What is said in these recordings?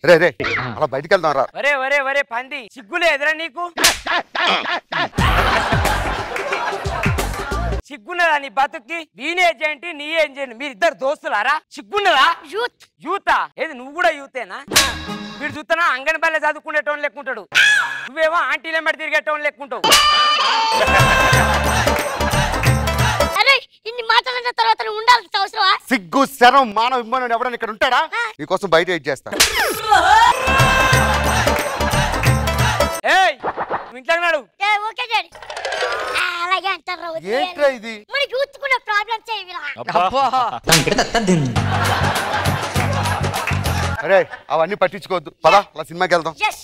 రే రే అలా బయటికి వెళ్దాం రా. ఒరే ఒరే ఒరే పంది సిగ్గులే ఎదురా నీకు? సిగ్గున్నదా నీ బతుక్కి? వీనేజ్ ఏంటి నీ ఏం చేయండి, మీరిద్దరు దోస్తులారా? సిగ్గున్నదా? యూత్ యూతా? ఏది నువ్వు కూడా యూతేనా? వీడు చూస్తున్నా అంగన్వాడీ చదువుకునేటోని లెక్కుంటాడు, నువ్వేమో ఆంటీల మెడ తిరిగేటోని లెక్కుంటావు. అరే ఇన్ని మాటలన్న తర్వాత నువ్వు ఉండాల్సిన అవసరమా? సిగ్గు శరం మానవ విమానం ఎవడన్నా ఇక్కడ ఉంటాడా? నీకోసం బయట వెయిట్ చేస్తా. ఏయ్ నువ్వు ఇంట్లో నాడు. Okay daddy. అలాగే అంటారా? ఏంట్రా ఇది? మన యూత్ కూడా ప్రాబ్లమ్స్ ఏవిరా? అరే అవన్నీ పట్టించుకోవద్దు, పదా అలా సినిమాకి వెళ్దాం. yes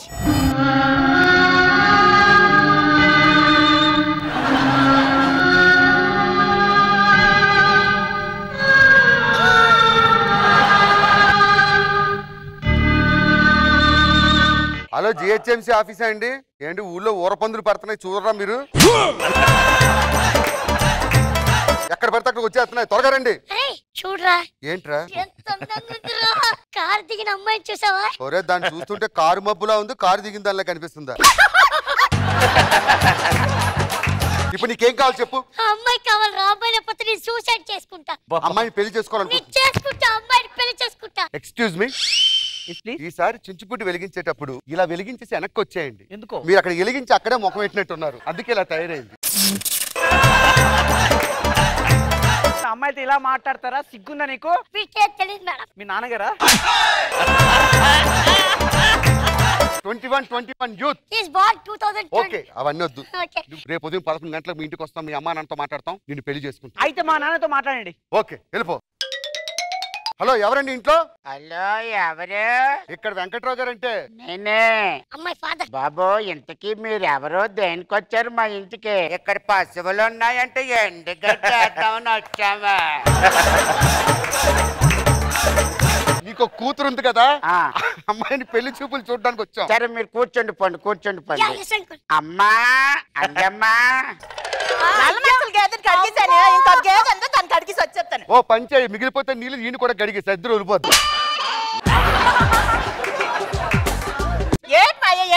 హలో జిహెచ్ఎంసీ ఆఫీసా అండి? ఏంటి ఊళ్ళో ఊరపందులు పడుతున్నాయి చూడరా మీరు? ఎక్కడ పడితే అక్కడ వచ్చేస్తున్నాయి, త్వరగా రండి. చూడరా ఏంట్రా కారు దిగిన అమ్మాయిని చూసావా? ఒరే దాన్ని చూస్తుంటే కారు మబ్బులా ఉంది, కారు దిగిన దానిలా కనిపిస్తుందా? ఇప్పుడు నీకేం కావాలి చెప్పు. అమ్మాయి కావాలి రా, అమ్మాయి లేకపోతే నేను సూసైడ్ చేసుకుంటా. అమ్మాయిని పెళ్లి చేసుకోవాలనుకుంటున్నా. చేసుకుంటా, అమ్మాయిని పెళ్లి చేసుకుంటా. ఎక్స్క్యూజ్ మీ, ఈసారి చించుపుట్టి వెలిగించేటప్పుడు ఇలా వెలిగించేసి వెనక్కి వచ్చేయండి. ఎందుకో? మీరు అక్కడ వెలిగించి అక్కడే ముఖం పెట్టినట్టున్నారు, అందుకే ఇలా తయారైంది. అమ్మాయితో ఇలా మాట్లాడతారా? సిగ్గుందా నీకు? తెలియదు మేడం. మీ నాన్నగారా? 21 యూత్. He's born 2020. ఓకే అవన్నీ వద్దు. Okay. రేపు ఉదయం 11 గంటలకు మీ ఇంటికి వస్తాం, మీ అమ్మా నాన్నతో మాట్లాడతాం, నిన్ను పెళ్లి చేసుకుంటాం. అయితే మా నాన్నతో మాట్లాడండి. ఓకే వెళ్ళిపో. హలో ఎవరండి ఇంట్లో? హలో ఎవరు? ఇక్కడ వెంకట్రావు గారు అంటే నేనే. అమ్మాయి ఫాదర్. బాబు ఇంతకీ మీరెవరో దేనికి వచ్చారు మా ఇంటికి? ఇక్కడ పశువులు ఉన్నాయంటే ఎండుగడ్డేద్దామని వచ్చామా? నీకు కూతురు ఉంది కదా, అమ్మాయిని పెళ్లి చూపులు చూడడానికి వచ్చాం. సరే మీరు కూర్చోండి పండి, కూర్చోండి పండి. Yeah, yes, uncle. అమ్మా అంజమ్మా. ఓ పంచే మిగిలిపోతే నీళ్ళు ఈయన కూడా గడిగేసి ఇద్దరు వెళ్ళిపోద్దు.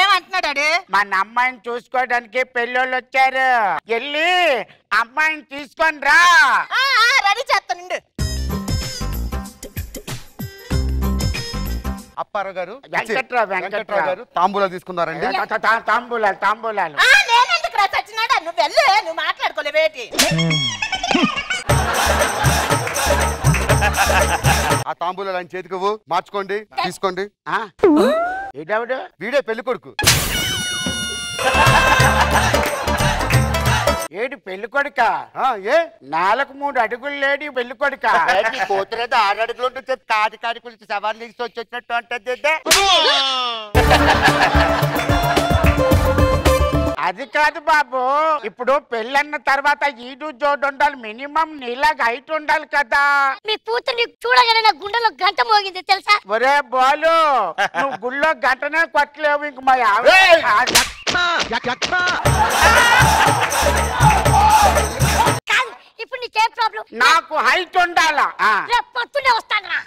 ఏమంటున్నాడు? మన అమ్మాయిని చూసుకోవడానికి పెళ్ళోళ్ళు వచ్చారు, వెళ్ళి అమ్మాయిని తీసుకొని రా. రెడీ చేస్తానండి. అప్పారావు గారు, వెంకట్రావు గారు తాంబూలాలు తీసుకున్నారండి. తాంబూలాలు తాంబూలాలు. నువ్వు వెళ్ళు, నువ్వు మాట్లాడుకోలేవేటి? ఆ తాంబూలాలు ఆయన చేతికి మార్చుకోండి, తీసుకోండి. ఇదెవడు? వీడే పెళ్లి కొడుకు. ఏడు పెళ్లి కొడుక? ఏ 4 అడుగులు లేడి పెళ్లి కొడుక? కూతురేదో 6 అడుగులు ఉంటుంది, కాది కాడి గురించి సవాళ్ళు వచ్చినట్టు అంటది. అది కాదు బాబు, ఇప్పుడు పెళ్ళన్న తర్వాత ఈడు జోడు ఉండాలి, మినిమం నీలాగా హైట్ ఉండాలి కదా. మీ కూతుర్ని చూడగానే నా గుండెలో గంట మోగింది తెలుసా? ఒరే బాలు, నువ్వు గుళ్ళో గంటనే కొట్టలేవు, ఇంక మా ఇప్పుడు నీకేం ప్రాబ్లం? నాకు హైట్ ఉండాలా? రేపు పొద్దున్నే వస్తాను రా,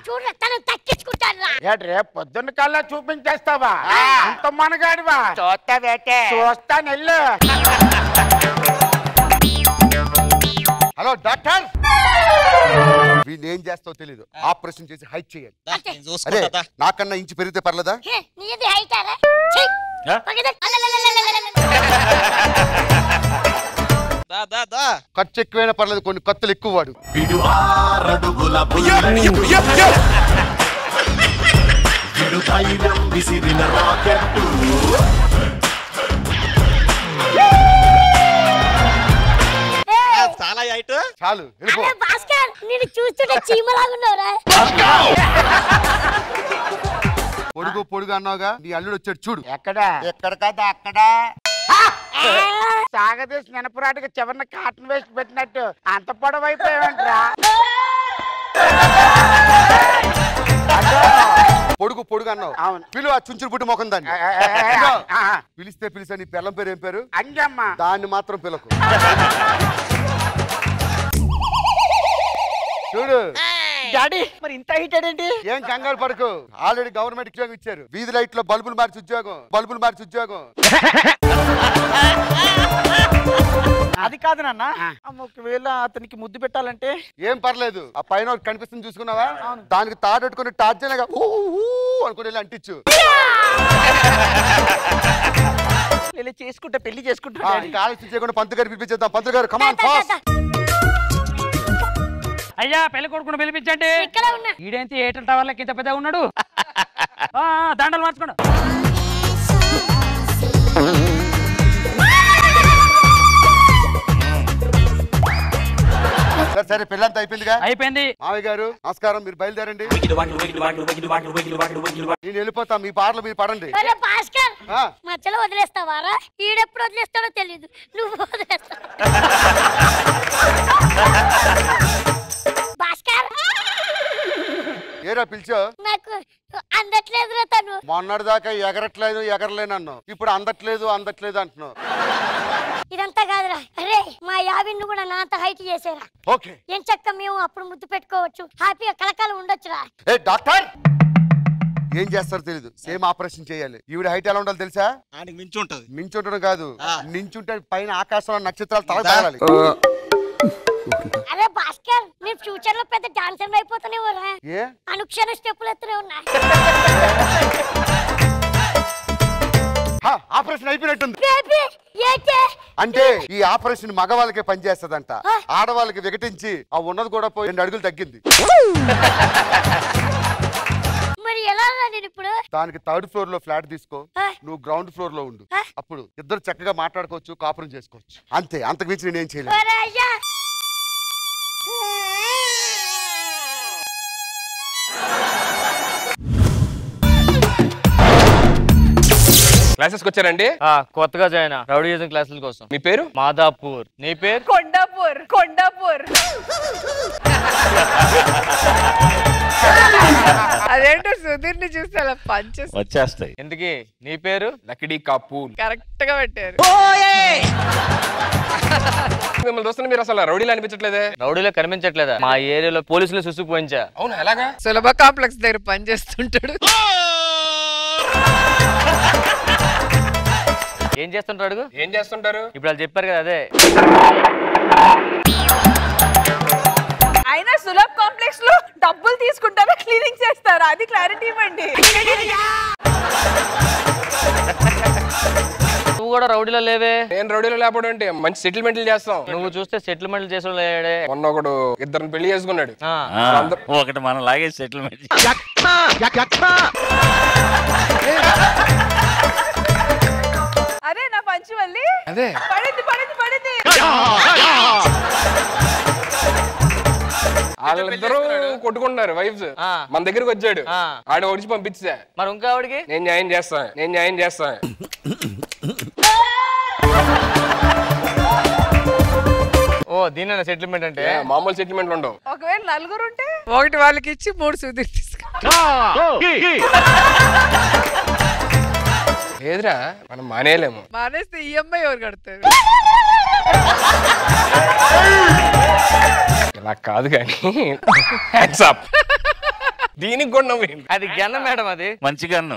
చూడ తనని తగ్గించుకుంటాను రా. రేపు పొద్దున్న కల్లా చూపించేస్తావా? అంత మనగాడివా? చూస్తావేటే? చూస్తాను వెళ్ళు. హలో డాక్టర్, వీళ్ళు ఏం చేస్తావో తెలీదు, ఆపరేషన్ చేసి హైట్ చేయాలి. అరే నాకన్నా ఇంచు పెరిగితే పర్లేదా? నీది హైట్ రా. ఖర్చు ఎక్కువైనా పర్లేదు, కొన్ని కత్తులు ఎక్కువ వాడు. చాలా హైట్. చాలు వెళ్ళిపో. భాస్కర్ నిన్ను చూస్తుంటే చీమలాగున్నావురా. పొడుగు పొడుగు అన్నావుగా, నీ అల్లుడు వచ్చాడు చూడు. ఎక్కడ? ఎక్కడ కదా అక్కడ. సాగదీసి నెనపురాటికి చివరిన కాటన్ వేస్ట్ పెట్టినట్టు అంత పొడవైపోయావంటరా. పొడుగు పొడుగు అన్నావు. అవును. పిలు ఆ చుంచురు పుట్టి మొఖం దాన్ని. పిలిస్తే పిలిస్తే నీ పిల్లం పేరు ఏం పేరు? అంజమ్మ. దాన్ని మాత్రం పిలకు. చూడు డాడీ మరి ఇంత హైట్ ఏంటి? ఏం కంగారు పడకు, ఆల్రెడీ గవర్నమెంట్ ఉద్యోగం ఇచ్చారు. వీధి లైట్ లో బల్బులు మార్చి ఉద్యోగం. అది కాదు నాన్న, ఒకవేళ అతనికి ముద్దు పెట్టాలంటే ఏం పర్లేదు, ఆ పైన ఒకటి కనిపిస్తుంది చూసుకున్నావా, దానికి తాడెట్టుకుని టార్చనగా అనుకుని అంటించు. చేసుకుంటా, పెళ్లి చేసుకుంటా. ఆలోచన చేయకుండా పంతులు గారు పిలిపించేద్దాం. పంతులు గారు కమాన్ ఫాస్ట్. అయ్యా పెళ్లి కొడుకుని పిలిపించండి. ఈడేంటి ఏటల్ టవర్ లెక్క ఇంత పెద్దగా ఉన్నాడు. దండలు మార్చుకోండి. సరే పెళ్ళంతా అయిపోయిందిగా? అయిపోయింది. మావయ్య గారు నమస్కారం, మీరు బయలుదేరండి. నేను వెళ్ళిపోతా, మీ పాటలు మీరు పడండి. భాస్కర్ మధ్యలో వదిలేస్తావారా? ఈడెప్పుడు వదిలేస్తాడో తెలీదు, నువ్వు వదిలేస్తావు. భాస్కర్ ఏరా పిలిచో? నాకు అందట్లేదురా తను. మొన్నటి దాకా ఎగరలేనన్ను, ఇప్పుడు అందట్లేదు అంటున్నావు. ఇదంతా కాదురా. అరే మా యావిన్ను కూడా నా అంత హైట్ చేసేరా. ఓకే ఏం చక్క మేము అప్పుడు ముద్దు పెట్టుకోవచ్చు, హ్యాపీగా కలకాలం ఉండొచ్చురా. ఏ డాక్టర్, ఏం చేస్తారో తెలీదు, సేమ్ ఆపరేషన్ చేయాలి. ఈవిడ హైట్ ఎలా ఉండాలి తెలుసా? మించి ఉండడం కాదు, నించుంటే పైన ఆకాశంలో నక్షత్రాలు తగలాలి. అరే భాస్కర్, నీ ఫ్యూచర్ లో పెద్ద డాన్సర్ అయిపోతానేవరా? అనుక్షణ స్టెప్పులు ఎత్తనే ఉన్నా. ఆపరేషన్ అయిపోయినట్టుంది. అంటే ఈ ఆపరేషన్ మగవాళ్ళకే పనిచేస్తదంట, ఆడవాళ్ళకి వికటించి ఆ ఉన్నది కూడా పోయి 2 అడుగులు తగ్గింది. మరి ఎలా నేను ఇప్పుడు? దానికి 3rd ఫ్లోర్ లో ఫ్లాట్ తీసుకో, నువ్వు గ్రౌండ్ ఫ్లోర్ లో ఉండు. అప్పుడు ఇద్దరు చక్కగా మాట్లాడుకోవచ్చు, కాపురం చేసుకోవచ్చు. అంతే, అంతకు మించి నేనేం చేయలేదు. క్లాసెస్ వచ్చారండి? కొత్తగా జాయిన్ రౌడీయిజం క్లాసుల కోసం. మీ పేరు? మాదాపూర్. నీ పేరు? కొండాపూర్. అదేంటో సుధీర్ ని చూస్తే అలా వచ్చేస్తాయి. ఎందుకే నీ పేరు? లకిడీ కాపూర్. కరెక్ట్ గా పెట్టారు. మిమ్మల్ని చూస్తున్నా మీరు అసలు రౌడీలు అనిపించట్లేదే? రౌడీలో కనిపించట్లేదా? మా ఏరియాలో పోలీసులు సుసుకుపోయించా. అవును, ఎలాగా? సులభ కాంప్లెక్స్ దగ్గర పని చేస్తుంటాడు. ఏం చేస్తుంటాడు? ఏం చేస్తుంటారు? ఇప్పుడు వాళ్ళు చెప్పారు కదా, అదే. అయినా సులభ్ కాంప్లెక్స్ లో డబ్బులు తీసుకుంటారా, క్లీనింగ్ చేస్తారా? అది క్లారిటీ ఇవ్వండి. నువ్వు కూడా రౌడీలో లేవే. నేను రౌడీలో లేకపోవడం అంటే మంచి సెటిల్మెంట్లు చేస్తాం. నువ్వు చూస్తే సెటిల్మెంట్లు చేసే మొన్న ఒకడు 2 పెళ్లి చేసుకున్నాడు. ఒకటి మనం లాగే సెటిల్మెంట్. అదే నా పంచువల్లి. అదే పడింది. వాళ్ళిద్దరూ కొట్టుకుంటున్నారు వైఫ్స్. మన దగ్గరకు వచ్చాడు, ఆడ ఓడిచి పంపించా. మరి ఇంకా ఆవిడికి నేను న్యాయం చేస్తాను. ఓ దీని సెటిల్మెంట్ అంటే? మామూలు సెటిల్మెంట్ ఉండవు. ఒకవేళ 4 ఉంటే 1 వాళ్ళకి ఇచ్చి 3 సుధీర్ తీసుకో. లేదురా, మనం మానేయలేము. మానేస్తే ఈఎంఐ ఎవరు కడతారు? ఇలా కాదు కానీ దీనికి కూడా నవ్వు. అది గన్న మేడం, అది మంచి గన్ను.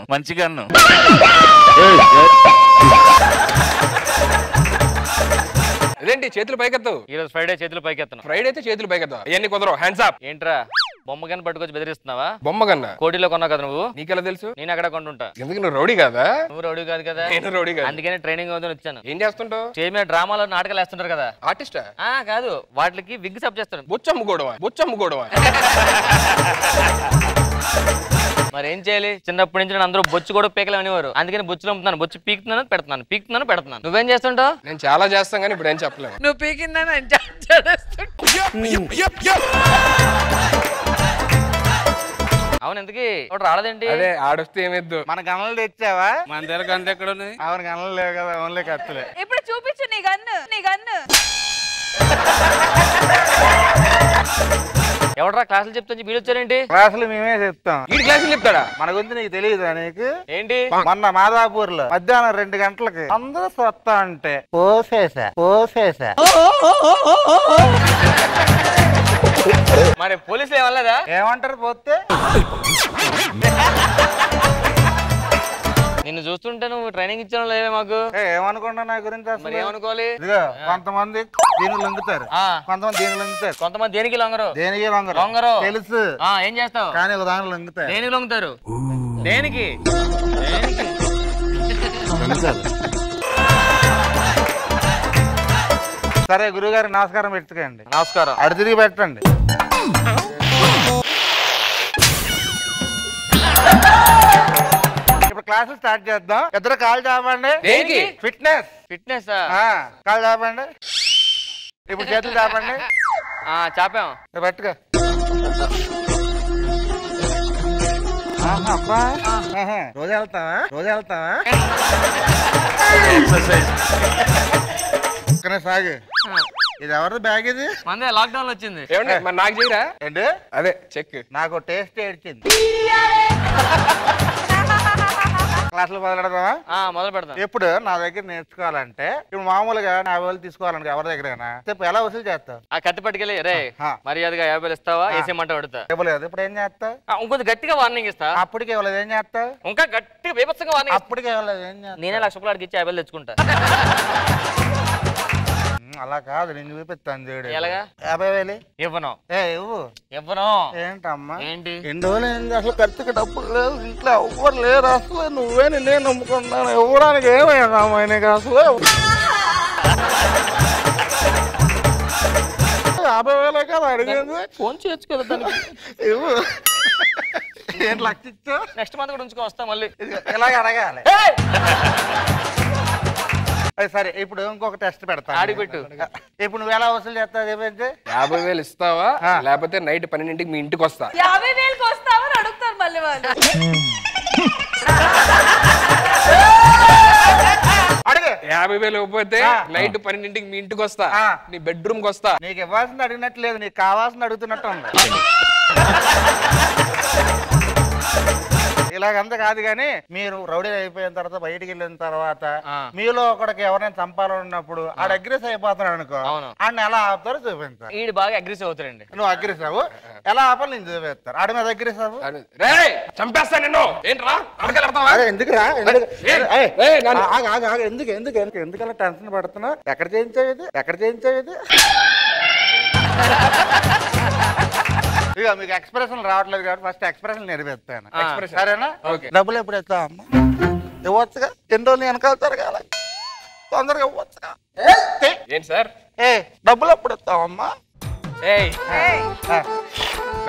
అదేంటి చేతులు పైకెత్తావు? ఈరోజు ఫ్రైడే చేతులు పైకెత్తాను. ఫ్రైడే అయితే చేతులు పైకెత్తావు, అవన్నీ కుదరవు. Hands up. ఏంట్రా బొమ్మ గన్న పట్టుకొచ్చి బెదిరిస్తున్నావా? బొమ్మ గన్నా కోటిలో కొన్నావు కదా నువ్వు. నీకెలా తెలుసు? నేను అక్కడ కొంటుంటా. ఎందుకు, నువ్వు రౌడీ కాదా? నువ్వు రౌడీ కాదు కదా. నేను రౌడీ కాదు. అందుకనే ట్రైనింగ్ అవుతుంది వచ్చాను. ఏం చేస్తుంటావు? స్టేజ్ మీద డ్రామాలో నాటకాలు వేస్తుంటారు కదా. ఆర్టిస్టా? కాదు, వాటికి విగ్ సబ్ చేస్తాను. బొచ్చమ్ముకోవడమా? మరి ఏం చేయాలి? చిన్నప్పటి నుంచి నేను అందరూ బొచ్చు కూడా పీకలు అనేవారు. అందుకని బొచ్చులు అమ్ముతున్నాను. బొచ్చు పెడుతున్నాను. నువ్వేం చేస్తుంటావు? నేను చాలా చేస్తాను కానీ ఇప్పుడు ఏం చెప్పలేను. నువ్వు పీకిందని అవును, ఎందుకు రాలేదేంటి? అదే ఆడొస్తే ఏమిద్దు. మన గన్నలు తెచ్చావా? మన దగ్గర గన్లు ఎక్కడ ఉన్నాయి? అవును, గన్నలు లేవు కదా, ఓన్లీ కత్తులే. ఇప్పుడు చూపించు నీ గన్ను. ఎవడరా క్లాసులు చెప్తా వీడు వచ్చారేంటి? క్లాసులు మేమే చెప్తాం. ఈ క్లాసులు చెప్తాడా? మన గురించి నీకు తెలియదా? నీకు ఏంటి? మొన్న మాదాపూర్ లో మధ్యాహ్నం 2 గంటలకి అందరూ సొత్తా అంటే పోసేసా. మరి పోలీసులు ఏమనలేదా? ఏమంటారు పోతే? నిన్ను చూస్తుంటే నువ్వు ట్రైనింగ్ ఇచ్చాను లేవే మాకు. ఏమనుకుంటా నా గురించి అసలు? ఏమనుకోవాలి? కొంతమంది దీనికి లొంగుతారు, కొంతమంది దీనికి లొంగుతారు, కొంతమంది దేనికి లొంగరు. దేనికి లొంగరు లొంగరు తెలుసు. ఏం చేస్తావు? కానీ ఒక దాని లొంగుతారు. దేనికి లొంగుతారు? దేనికి? సరే గురువు గారు నమస్కారం పెట్టుకోండి. నమస్కారం. అడు తిరిగి పెట్టండి. ఇప్పుడు క్లాసులు స్టార్ట్ చేద్దాం. ఇద్దరు కాళ్ళు చాపండి. దేనికి? ఫిట్నెస్. ఫిట్నెస్. కాళ్ళు చాపండి. ఇప్పుడు చేతులు చాపండి. చాపాం. పట్టుకో. అబ్బా రోజు వెళ్తావా? రోజు వెళ్తావా? సాగు. ఇది ఎవరిది బ్యాగ్? ఇది మందే లాక్డౌన్ లో వచ్చింది. మరి నాకు చేయరా? ఏంటి? అదే చెక్. నాకు టేస్ట్ ఏడ్చింది. క్లాసులు మొదలెడదామా? మొదలు పెడదాం. ఎప్పుడు నా దగ్గర నేర్చుకోవాలంటే ఇప్పుడు మామూలుగా 50,000 తీసుకోవాలంటే ఎవరి దగ్గర చెప్పు, ఎలా వసూలు చేస్తావు? ఆ కత్తి పట్టుకెళ్ళి రే మర్యాదగా 50,000 ఇస్తావా? వేసేమంట పెడతా. ఇవ్వలేదు. ఇప్పుడు ఏం చేస్తావు? ఇంకొంచెం గట్టిగా వార్నింగ్ ఇస్తా. అప్పటికి ఇవ్వలేదు. ఏం చేస్తావు? ఇంకా గట్టిగా బీభత్సంగా వార్నింగ్. అప్పటికి ఇవ్వలేదు. ఏం చేస్తావు? నేనే 1,00,000 రూపాయలు ఇచ్చి 50,000 తెచ్చుకుంటా. అలా కాదు, నేను చూపిస్తాను చూడు. ఎలాగా? 50,000 ఇవ్వను. ఇవ్వను. ఏంటమ్మా? ఏంటి? ఎన్ని రోజులు ఏంటి అసలు? ఖర్చుకి డబ్బులు లేదు, ఇంట్లో ఎవ్వరు లేరు అసలు. నువ్వే నేనే నమ్ముకున్నాను. ఇవ్వడానికి ఏమైనా నీకు అసలు? 50,000 కదా అడిగేది. ఫోన్ చేయొచ్చు కదా దానికి. ఇవ్వు. ఏంటి లక్ష ఇచ్చావు? నెక్స్ట్ మంత్ కూడా ఉంచుకో, వస్తా మళ్ళీ. ఇలాగ అడగాలి. సరే ఇప్పుడు ఇంకొక టెస్ట్ పెడతా. ఆడిపెట్టు. ఇప్పుడు నువ్వు ఎలా వసూలు చేస్తావు? 50,000 ఇస్తావా లేకపోతే నైట్ 12ంటికి మీ ఇంటికి వస్తా? 50,000 వస్తావా అని అడుగుతారు మళ్ళీ వాళ్ళు. అడుగు. 50,000 ఇవ్వకపోతే నైట్ 12ంటికి మీ ఇంటికి వస్తా, నీ బెడ్రూమ్ కి వస్తా. నీకు ఇవ్వాల్సింది అడిగినట్టు లేదు, నీకు కావాల్సింది అడుగుతున్నట్టు ఉంది. ఇలాగంతా కాదు కానీ మీరు రౌడీ అయిపోయిన తర్వాత బయటికి వెళ్ళిన తర్వాత మీలో ఒకడికి ఎవరైనా చంపాలన్నప్పుడు ఆడు అగ్రెసివ్ అయిపోతున్నాడు అనుకో, ఆడిని ఎలా ఆపుతారో చూపించారు. ఈడు బాగా అగ్రెసివ్ అవుతాడండి. నువ్వు అగ్రెసివ్ ఎలా ఆపాలి నేను చూపిస్తాను. ఆడి మీద అగ్రెసివ్ చంపేస్తా నిన్ను. ఏంట్రా ఎందుకురా? ఎందుకలా టెన్షన్ పడుతున్నావు? ఎక్కడ చేయించావు ఇది? ఎక్కడ చేయించావు ఇది? ఇక మీకు ఎక్స్ప్రెషన్ రావట్లేదు కాబట్టి ఫస్ట్ ఎక్స్ప్రెషన్ నేర్పిస్తాను. సరేనా? డబ్బులు ఎప్పుడు ఇస్తావు అమ్మ? ఇవ్వచ్చుగా. ఎన్ని రోజులు వెనకాల జరగాల, తొందరగా ఇవ్వచ్చుగా. ఏంటి సార్? డబ్బులు ఎప్పుడు ఇస్తావమ్మా?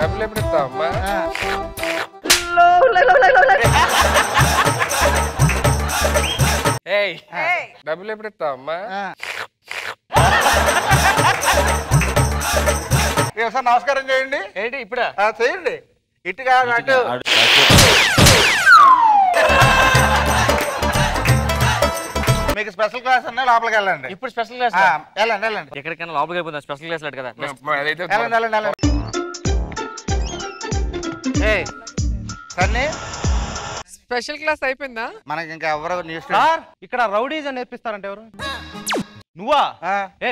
డబ్బులు ఎప్పుడు ఇస్తావమ్మా? డబ్బులు ఎప్పుడు ఇస్తావమ్మా? సార్ నమస్కారం చేయండి. ఏంటి ఇప్పుడు చేయండి. ఇటు కాదు అటు. మీకు స్పెషల్ క్లాస్ అన్నా లోపలికి వెళ్ళండి. ఇప్పుడు స్పెషల్ క్లాస్ వెళ్ళండి వెళ్ళండి. ఎక్కడికైనా లోపలికి అయిపోతుంది స్పెషల్ క్లాస్ లేదు కదా. వెళ్ళండి వెళ్ళండి వెళ్ళండి. సన్నీ స్పెషల్ క్లాస్ అయిపోయిందా? మనకి ఇంకా ఎవరు న్యూస్ ఇక్కడ రౌడీస్ అని నేర్పిస్తారంటే ఎవరు? నువ్వా?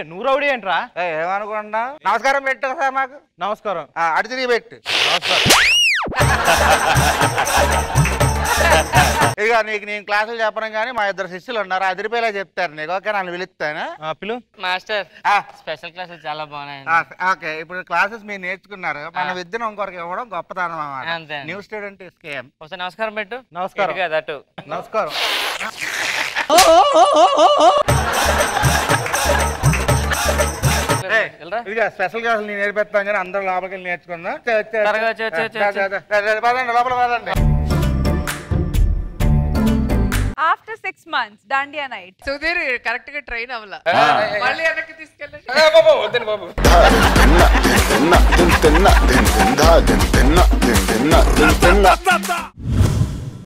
నువ్వు రౌడీ ఏంట్రా? ఏమనుకున్నా? నమస్కారం పెట్టు సార్. మాకు నమస్కారం. అటు తిరిగి పెట్టు. ఇక నీకు నేను క్లాసులు చెప్పను కానీ మా ఇద్దరు శిష్యులు ఉన్నారు, అదిరిపోయేలా చెప్తారు నీకు. ఓకే, నన్ను పిలుస్తాను. పిలు మాస్టర్. స్పెషల్ క్లాసెస్ చాలా బాగున్నాయి. ఓకే, ఇప్పుడు క్లాసెస్ మీరు నేర్చుకున్నారు, మన విద్యను ఇంకొకరికి ఇవ్వడం గొప్పతనం అన్నమాట. New student scheme. ఒకసారి నమస్కారం పెట్టు. నమస్కారం. అటు నమస్కారం. ఇక స్పెషల్ క్లాసులు నేను నేర్పిస్తాను కానీ అందరూ లోపలికి వెళ్ళి నేర్చుకుందాం. లోపల పదండి. After 6 months, Dandiya night. Sudheer correct గా ట్రైన్ అవ్వలా. మళ్ళీ వెనక్కి తీసుకెళ్ళండి. బాబు వద్దండి బాబు.